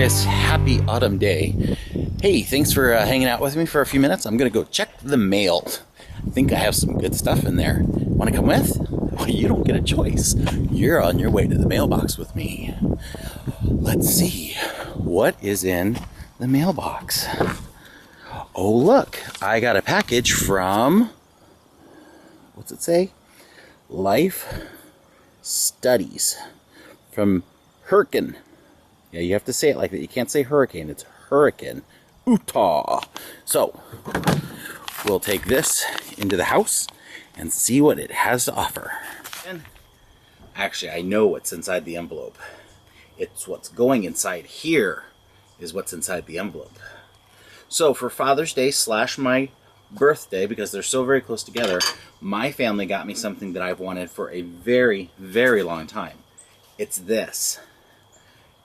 glorious, happy autumn day. Hey, thanks for hanging out with me for a few minutes. I'm going to go check the mail. I think I have some good stuff in there. Want to come with? Well, you don't get a choice. You're on your way to the mailbox with me. Let's see. What is in the mailbox? Oh, look. I got a package from... What's it say? Life Studies. From Hurricane. Yeah, you have to say it like that. You can't say hurricane. It's Hurricane, Utah. So, we'll take this into the house and see what it has to offer. And actually, I know what's inside the envelope. It's what's going inside here is what's inside the envelope. So, for Father's Day / my birthday, because they're so very close together, my family got me something that I've wanted for a very, very long time. It's this.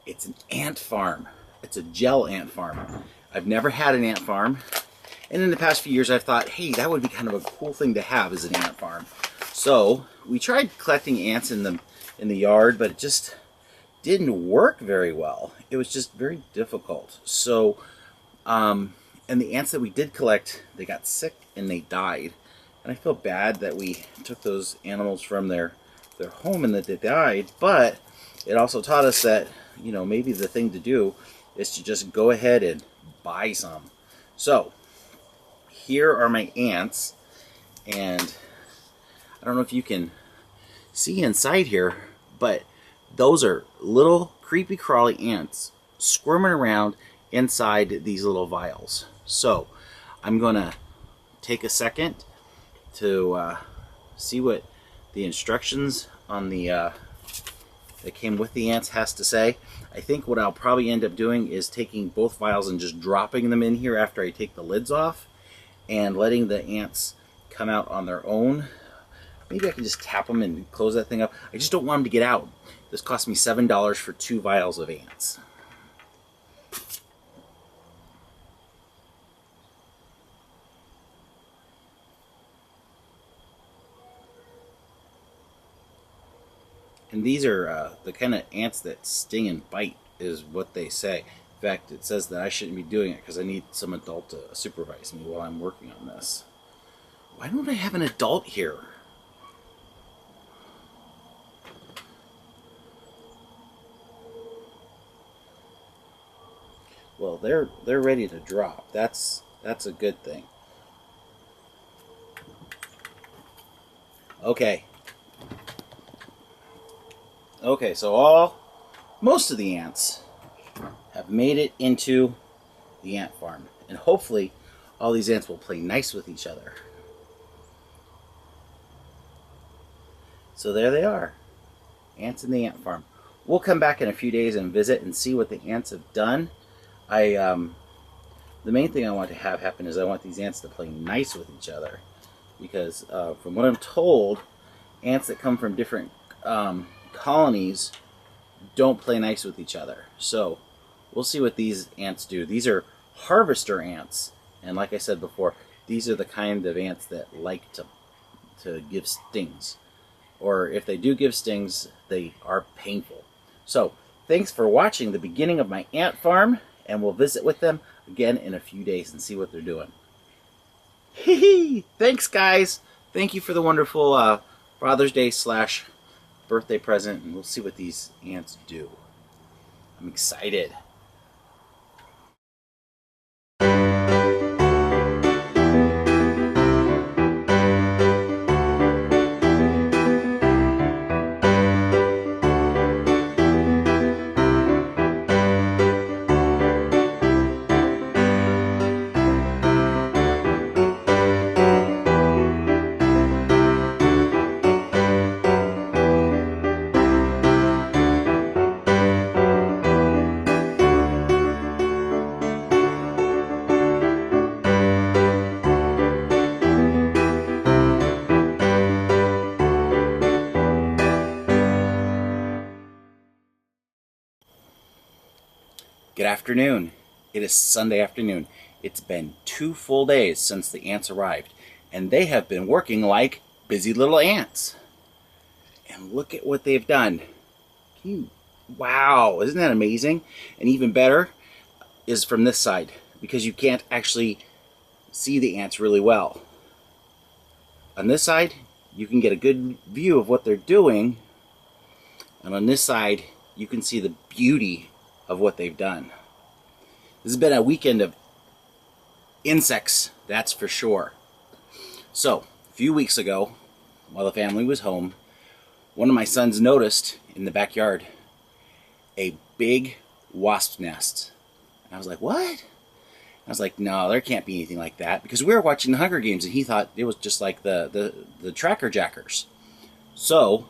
It's an ant farm. It's a gel ant farm. I've never had an ant farm. And in the past few years, I've thought, hey, that would be kind of a cool thing to have as an ant farm. So we tried collecting ants in the yard, but it just didn't work very well. It was just very difficult. So, and the ants that we did collect, they got sick and they died. And I feel bad that we took those animals from their home and that they died, but it also taught us that, you know, maybe the thing to do is to just go ahead and buy some. So, here are my ants, and I don't know if you can see inside here, but those are little creepy crawly ants squirming around inside these little vials. So, I'm gonna take a second to see what the instructions on the that came with the ants has to say. I think what I'll probably end up doing is taking both vials and just dropping them in here after I take the lids off and letting the ants come out on their own. Maybe I can just tap them and close that thing up. I just don't want them to get out. This cost me $7 for 2 vials of ants. And these are the kind of ants that sting and bite, is what they say. In fact, it says that I shouldn't be doing it because I need some adult to supervise me while I'm working on this. Why don't I have an adult here? Well, they're ready to drop. That's a good thing. Okay. Okay, so most of the ants have made it into the ant farm. And hopefully all these ants will play nice with each other. So there they are. Ants in the ant farm. We'll come back in a few days and visit and see what the ants have done. The main thing I want to have happen is I want these ants to play nice with each other. Because from what I'm told, ants that come from different colonies don't play nice with each other. So we'll see what these ants do. These are harvester ants, and like I said before, these are the kind of ants that like to give stings, or if they do give stings, they are painful. So thanks for watching the beginning of my ant farm, and we'll visit with them again in a few days and see what they're doing. Hee. Thanks, guys. Thank you for the wonderful Father's Day / birthday present, and we'll see what these ants do. I'm excited. Good afternoon. It is Sunday afternoon. It's been 2 full days since the ants arrived, and they have been working like busy little ants. And look at what they've done. Can wow, isn't that amazing? And even better is from this side, because you can't actually see the ants really well. On this side, you can get a good view of what they're doing, and on this side, you can see the beauty of what they've done. This has been a weekend of insects, that's for sure. So, a few weeks ago, while the family was home, one of my sons noticed in the backyard a big wasp nest. And I was like, what? I was like, no, there can't be anything like that, because we were watching the Hunger Games and he thought it was just like the tracker jackers. So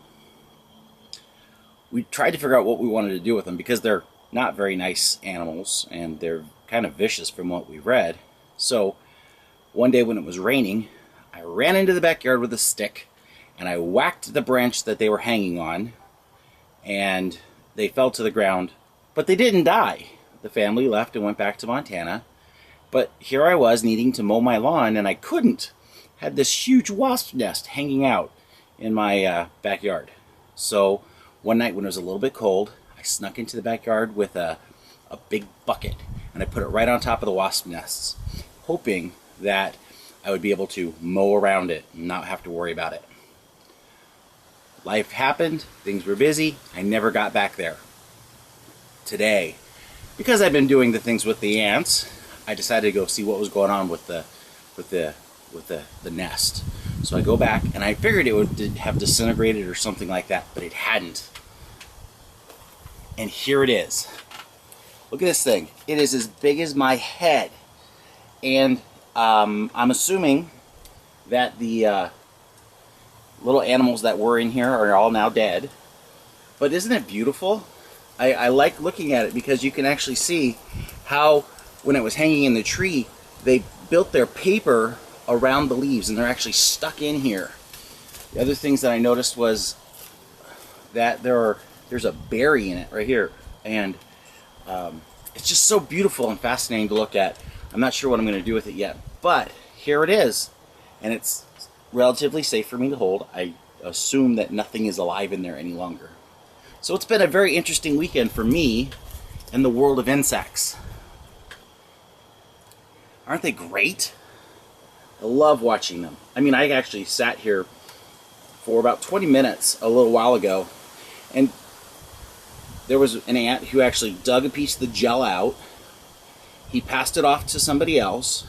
we tried to figure out what we wanted to do with them, because they're not very nice animals and they're kind of vicious from what we read. So one day when it was raining, I ran into the backyard with a stick and I whacked the branch that they were hanging on, and they fell to the ground, but they didn't die. The family left and went back to Montana. But here I was needing to mow my lawn, and I couldn't. Had this huge wasp nest hanging out in my backyard. So one night when it was a little bit cold, I snuck into the backyard with a big bucket, and I put it right on top of the wasp nests, hoping that I would be able to mow around it and not have to worry about it. Life happened, things were busy, I never got back there. Today, because I've been doing the things with the ants, I decided to go see what was going on with the nest. So I go back, and I figured it would have disintegrated or something like that, but it hadn't. And here it is. Look at this thing. It is as big as my head. And I'm assuming that the little animals that were in here are all now dead. But isn't it beautiful? I like looking at it, because you can actually see how, when it was hanging in the tree, they built their paper around the leaves, and they're actually stuck in here. The other things that I noticed was that there's a berry in it right here, and it's just so beautiful and fascinating to look at. I'm not sure what I'm going to do with it yet, but here it is, and it's relatively safe for me to hold. I assume that nothing is alive in there any longer. So it's been a very interesting weekend for me in the world of insects. Aren't they great? I love watching them. I mean, I actually sat here for about 20 minutes a little while ago, and there was an ant who actually dug a piece of the gel out. He passed it off to somebody else,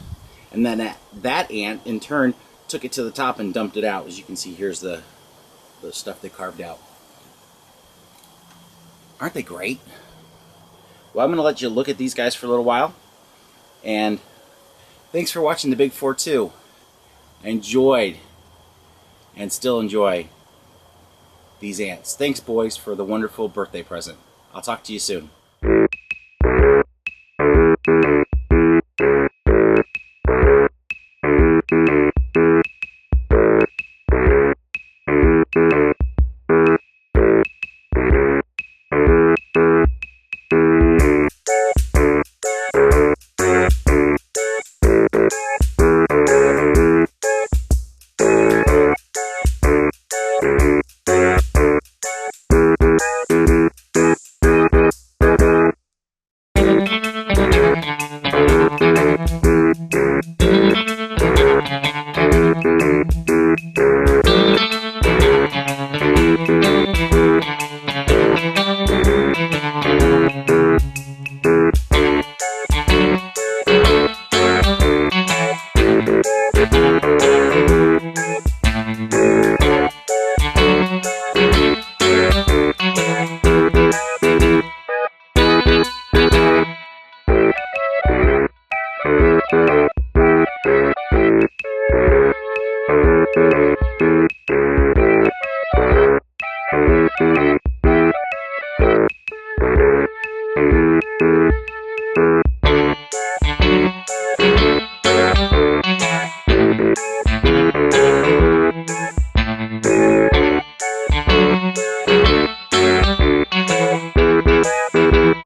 and then that ant in turn took it to the top and dumped it out. As you can see, here's the stuff they carved out. Aren't they great? Well, I'm going to let you look at these guys for a little while, and thanks for watching the Big 4-2. I enjoyed and still enjoy these ants. Thanks, boys, for the wonderful birthday present. I'll talk to you soon.